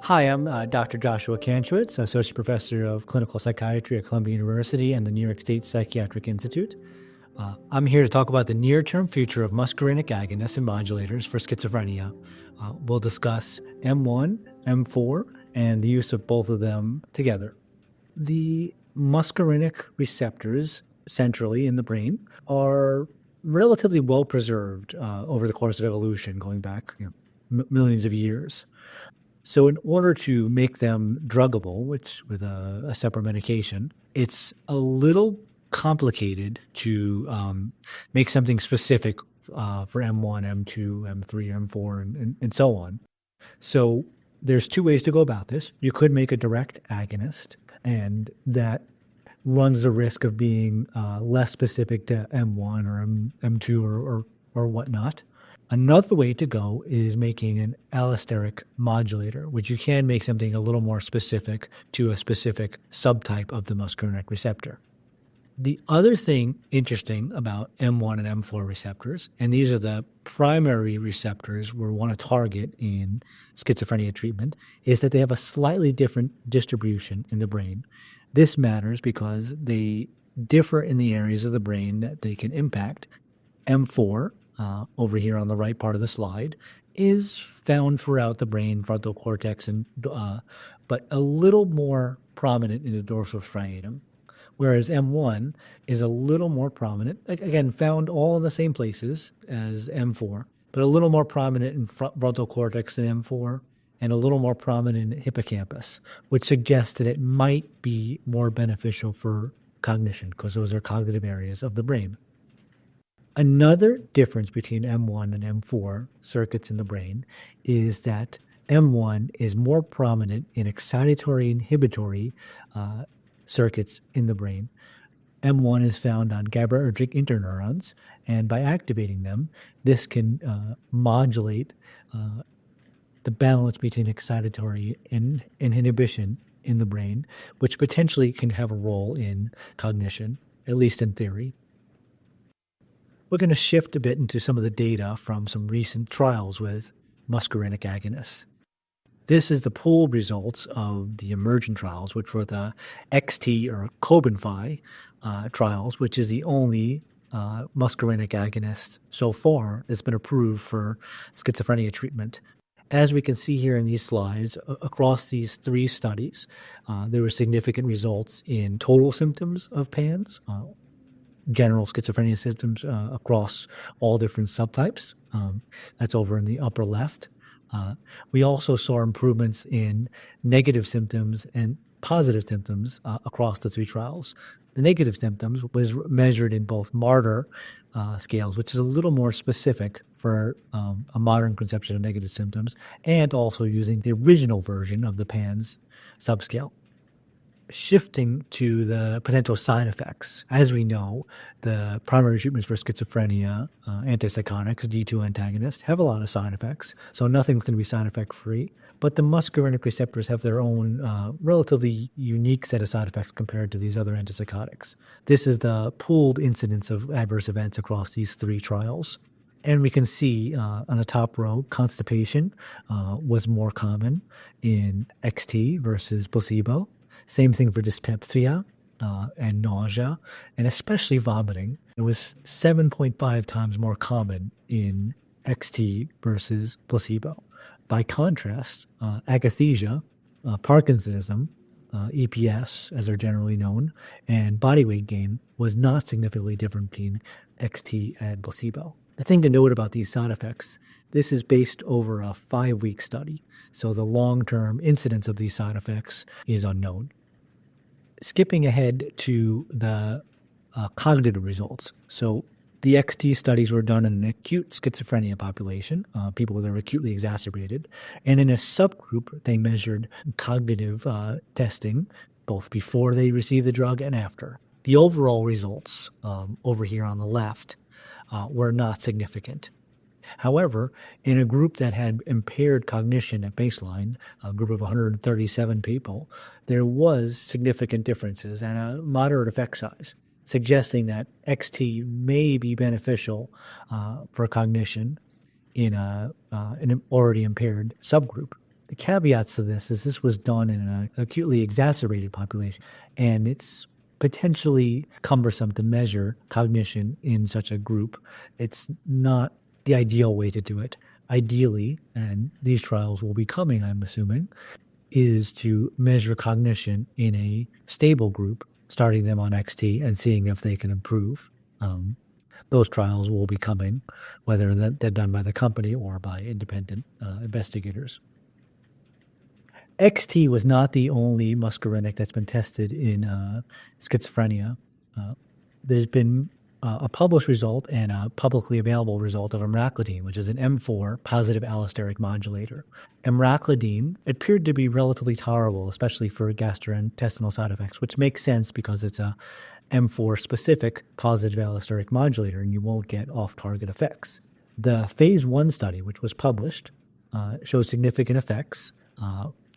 Hi, I'm Dr. Joshua Kantrowitz, Associate Professor of Clinical Psychiatry at Columbia University and the New York State Psychiatric Institute. I'm here to talk about the near-term future of muscarinic agonists and modulators for schizophrenia. We'll discuss M1, M4, and the use of both of them together. The muscarinic receptors centrally in the brain are relatively well preserved over the course of evolution, going back millions of years. So in order to make them druggable, which with a separate medication, it's a little complicated to make something specific for M1, M2, M3, M4, and so on. So there's two ways to go about this. You could make a direct agonist, and that runs the risk of being less specific to M1 or M2 or whatnot. Another way to go is making an allosteric modulator, which you can make something a little more specific to a specific subtype of the muscarinic receptor. The other thing interesting about M1 and M4 receptors, and these are the primary receptors we want to target in schizophrenia treatment, is that they have a slightly different distribution in the brain. This matters because they differ in the areas of the brain that they can impact. M4, over here on the right part of the slide, is found throughout the brain, frontal cortex, but a little more prominent in the dorsal striatum, whereas M1 is a little more prominent, again, found all in the same places as M4, but a little more prominent in frontal cortex than M4, and a little more prominent in hippocampus, which suggests that it might be more beneficial for cognition, because those are cognitive areas of the brain. Another difference between M1 and M4 circuits in the brain is that M1 is more prominent in excitatory inhibitory circuits in the brain. M1 is found on GABAergic interneurons, and by activating them, this can modulate the balance between excitatory and inhibition in the brain, which potentially can have a role in cognition, at least in theory. We're going to shift a bit into some of the data from some recent trials with muscarinic agonists. This is the pooled results of the emergent trials, which were the XT or Cobenfy trials, which is the only muscarinic agonist so far that's been approved for schizophrenia treatment. As we can see here in these slides, across these three studies, there were significant results in total symptoms of PANS, general schizophrenia symptoms across all different subtypes. That's over in the upper left. We also saw improvements in negative symptoms and positive symptoms across the three trials. The negative symptoms was measured in both Marder scales, which is a little more specific for a modern conception of negative symptoms, and also using the original version of the PANS subscale. Shifting to the potential side effects. As we know, the primary treatments for schizophrenia, antipsychotics, D2 antagonists, have a lot of side effects, so nothing's going to be side effect free. But the muscarinic receptors have their own relatively unique set of side effects compared to these other antipsychotics. This is the pooled incidence of adverse events across these three trials. And we can see on the top row, constipation was more common in XT versus placebo. Same thing for dyspepsia and nausea, and especially vomiting. It was 7.5 times more common in XT versus placebo. By contrast, akathisia, Parkinsonism, EPS, as they're generally known, and body weight gain was not significantly different between XT and placebo. The thing to note about these side effects, this is based over a 5-week study, so the long-term incidence of these side effects is unknown. Skipping ahead to the cognitive results. So the XT studies were done in an acute schizophrenia population, people that are acutely exacerbated, and in a subgroup, they measured cognitive testing both before they received the drug and after. The overall results over here on the left were not significant. However, in a group that had impaired cognition at baseline, a group of 137 people, there was significant differences and a moderate effect size, suggesting that XT may be beneficial for cognition in an already impaired subgroup. The caveats to this is this was done in an acutely exacerbated population, and it's potentially cumbersome to measure cognition in such a group. It's not the ideal way to do it. Ideally, and these trials will be coming, I'm assuming, is to measure cognition in a stable group, starting them on XT and seeing if they can improve. Those trials will be coming, whether they're done by the company or by independent investigators. XT was not the only muscarinic that's been tested in schizophrenia. There's been a published result and a publicly available result of emraclidine, which is an M4 positive allosteric modulator. Emraclidine appeared to be relatively tolerable, especially for gastrointestinal side effects, which makes sense because it's a M4 specific positive allosteric modulator and you won't get off-target effects. The phase 1 study, which was published, showed significant effects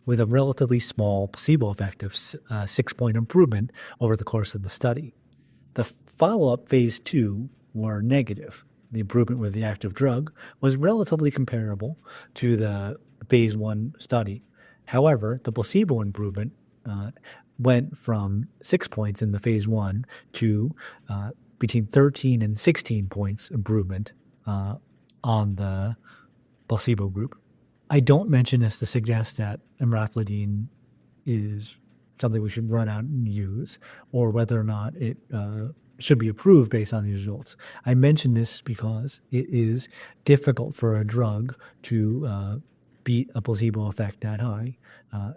with a relatively small placebo effect of 6-point improvement over the course of the study. The follow-up phase 2 were negative. The improvement with the active drug was relatively comparable to the phase 1 study. However, the placebo improvement went from 6 points in the phase 1 to between 13 and 16 points improvement on the placebo group. I don't mention this to suggest that emraclidine is something we should run out and use, or whether or not it should be approved based on these results. I mention this because it is difficult for a drug to beat a placebo effect that high,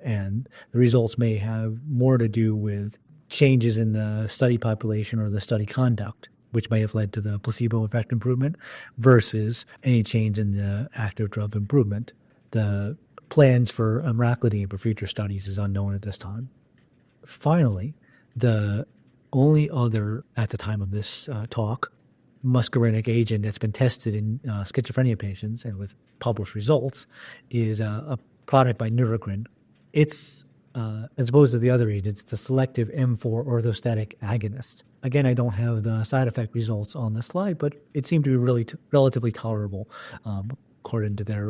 and the results may have more to do with changes in the study population or the study conduct, which may have led to the placebo effect improvement, versus any change in the active drug improvement. The plans for emraclidine for future studies is unknown at this time. Finally, the only other, at the time of this talk, muscarinic agent that's been tested in schizophrenia patients and with published results is a product by Neurocrine. It's, as opposed to the other agents, it's a selective M4 orthostatic agonist. Again, I don't have the side effect results on the slide, but it seemed to be really relatively tolerable according to their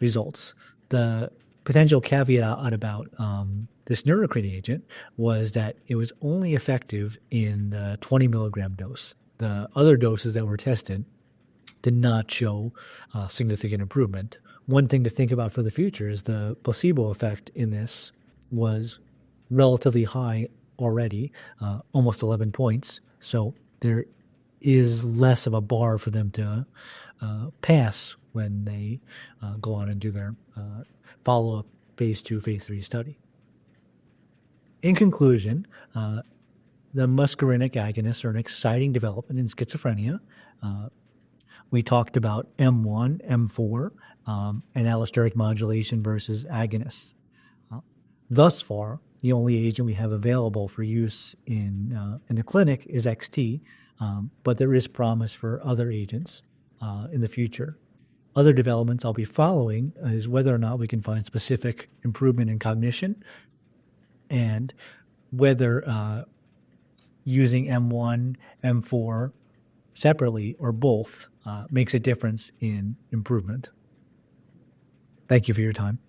results. The potential caveat about this Neurocrine agent was that it was only effective in the 20 milligram dose. The other doses that were tested did not show significant improvement. One thing to think about for the future is the placebo effect in this was relatively high already, almost 11 points. So there is less of a bar for them to pass when they go on and do their follow-up phase 2, phase 3 study. In conclusion, the muscarinic agonists are an exciting development in schizophrenia. We talked about M1, M4, and allosteric modulation versus agonists. Thus far, the only agent we have available for use in the clinic is XT, but there is promise for other agents in the future. Other developments I'll be following is whether or not we can find specific improvement in cognition and whether using M1, M4 separately or both makes a difference in improvement. Thank you for your time.